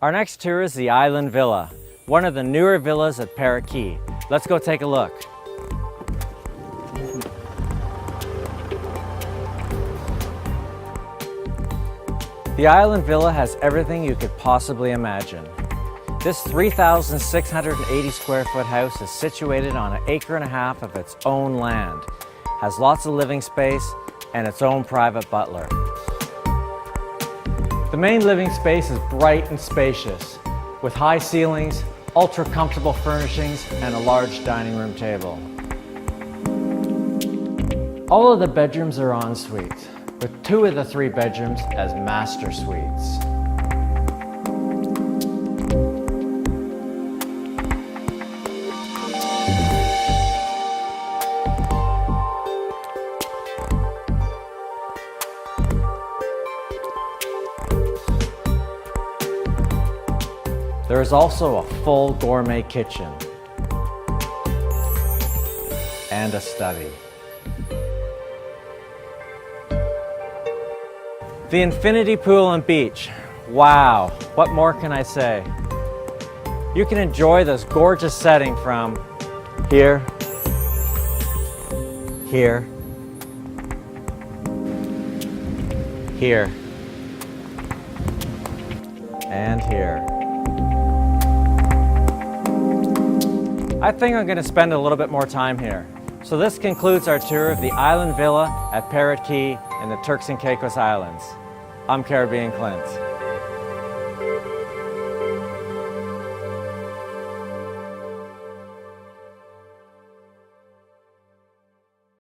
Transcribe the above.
Our next tour is the Island Villa, one of the newer villas at Parrot Key. Let's go take a look. The Island Villa has everything you could possibly imagine. This 3,680 square foot house is situated on 1.5 acres of its own land, has lots of living space, and its own private butler. The main living space is bright and spacious, with high ceilings, ultra comfortable furnishings, and a large dining room table. All of the bedrooms are en suites, with 2 of the 3 bedrooms as master suites. There is also a full gourmet kitchen and a study. The infinity pool and beach. Wow, what more can I say? You can enjoy this gorgeous setting from here, here, here, and here. I think I'm going to spend a little bit more time here. So this concludes our tour of the Island Villa at Parrot Key in the Turks and Caicos Islands. I'm Caribbean Clint.